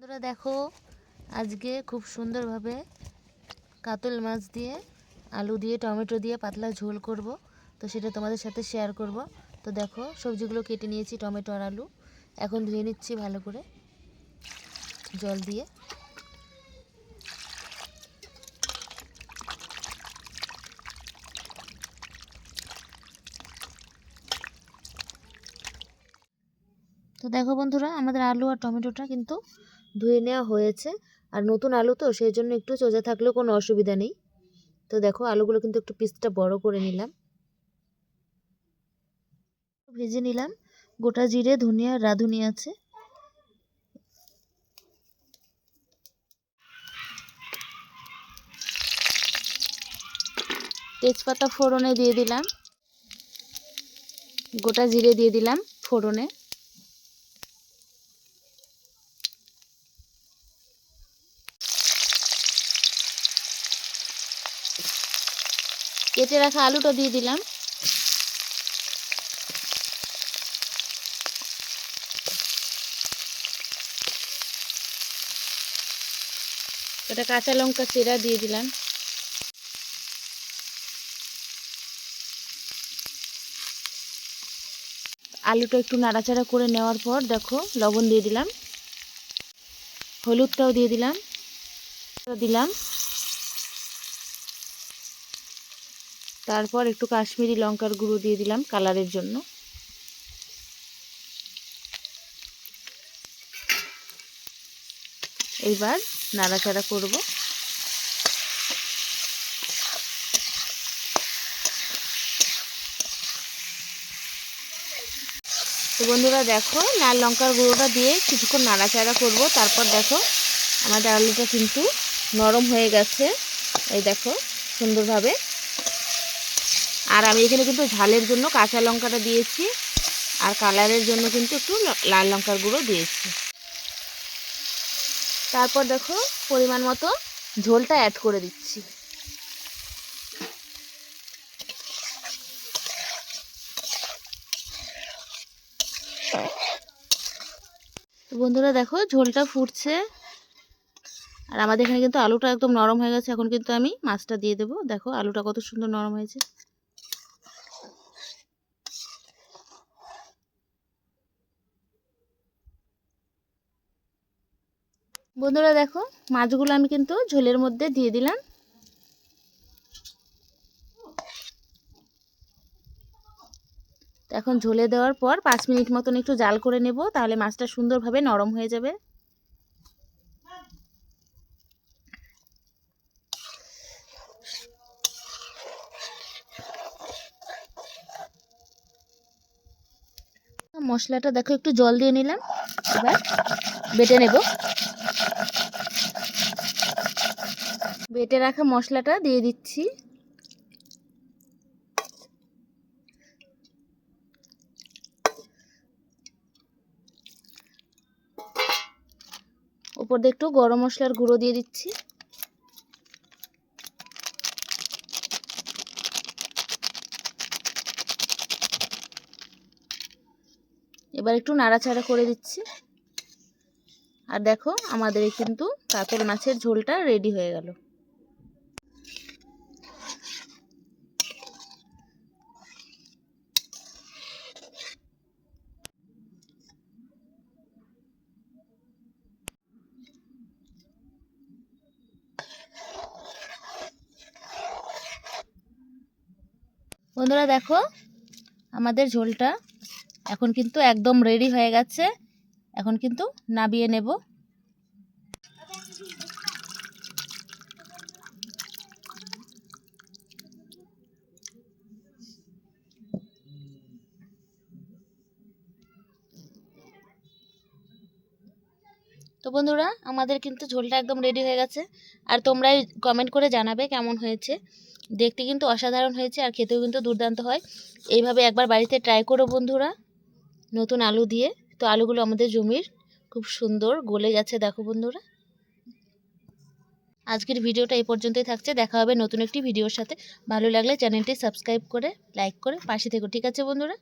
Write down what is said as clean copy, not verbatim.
বন্ধুরা দেখো, আজকে খুব সুন্দরভাবে কাতল মাছ দিয়ে আলু দিয়ে টমেটো দিয়ে পাতলা ঝোল করব। তো সেটা তোমাদের সাথে শেয়ার করব। তো দেখো, সবজিগুলো কেটে নিয়েছি, টমেটো আর আলু। এখন ধুয়ে নিচ্ছি ভালো করে জল দিয়ে। তো দেখো বন্ধুরা, আমাদের আলু আর টমেটোটা কিন্তু ধুয়ে নেওয়া হয়েছে। আর নতুন আলু তো, সেই জন্য একটু সোজা থাকলেও কোনো অসুবিধা নেই। তো দেখো, আলুগুলো কিন্তু একটু পিসটা বড় করে নিলাম, ভেজে নিলাম। গোটা জিরে, ধনিয়া, রাঁধুনি আছে। তেজপাতা ফোড়নে দিয়ে দিলাম, গোটা জিরে দিয়ে দিলাম ফোড়নে। কেটে রাখা আলুটা দিয়ে দিলাম। এটা কাঁচা লঙ্কা চেরা দিয়ে দিলাম। আলুটা একটু নাড়াচাড়া করে নেওয়ার পর দেখো, লবণ দিয়ে দিলাম, হলুদটাও দিয়ে দিলাম দিলাম তারপর একটু কাশ্মীরি লঙ্কার গুঁড়ো দিয়ে দিলাম কালারের জন্য। এইবার নাড়াচাড়া করব। তো বন্ধুরা দেখো, লাল লঙ্কার গুঁড়োটা দিয়ে কিছুক্ষণ নাড়াচাড়া করব। তারপর দেখো, আমাদের আলুটা কিন্তু নরম হয়ে গেছে, এই দেখো সুন্দরভাবে। আর আমি এখানে কিন্তু ঝালের জন্য কাঁচা লঙ্কাটা দিয়েছি, আর কালারের জন্য কিন্তু একটু লাল লঙ্কার গুঁড়ো দিয়েছি। তারপর দেখো, পরিমাণ মতো ঝোলটা অ্যাড করে দিচ্ছি। তো বন্ধুরা দেখো, ঝোলটা ফুটছে, আর আমাদের এখানে কিন্তু আলুটা একদম নরম হয়ে গেছে। এখন কিন্তু আমি মাছটা দিয়ে দেবো। দেখো আলুটা কত সুন্দর নরম হয়েছে। বন্ধুরা দেখো, মাছগুলো আমি কিন্তু ঝোলের মধ্যে দিয়ে দিলাম। এখন ঝোলে দেওয়ার পর 5 মিনিট মতন একটু জাল করে নেব, তাহলে মাছটা সুন্দরভাবে নরম হয়ে যাবে। মশলাটা দেখো, একটু জল দিয়ে নিলাম, এবার বেটে নেব। বেটে রাখা মশলাটা দিয়ে দিচ্ছি। উপর দিয়ে একটু গরম মশলার গুঁড়ো দিয়ে দিচ্ছি। এবার একটু নাড়াচাড়া করে দিচ্ছি। আর দেখো, আমাদের কিন্তু কাতল মাছের ঝোলটা রেডি হয়ে গেল। বন্ধুরা দেখো, আমাদের ঝোলটা এখন কিন্তু একদম রেডি হয়ে গেছে। এখন কিন্তু নামিয়ে নেব। তো বন্ধুরা, আমাদের কিন্তু ঝোলটা একদম রেডি হয়ে গেছে। আর তোমরাই কমেন্ট করে জানাবে কেমন হয়েছে। দেখতে কিন্তু অসাধারণ হয়েছে, আর খেতেও কিন্তু দুর্দান্ত হয়। এইভাবে একবার বাড়িতে ট্রাই করো বন্ধুরা, নতুন আলু দিয়ে। তো আলুগুলো আমাদের জমির খুব সুন্দর গলে গেছে, দেখো বন্ধুরা। আজকের ভিডিওটা এই পর্যন্তই থাকছে। দেখা হবে নতুন একটি ভিডিওর সাথে। ভালো লাগলে চ্যানেলটি সাবস্ক্রাইব করে, লাইক করে পাশে থেকো, ঠিক আছে বন্ধুরা।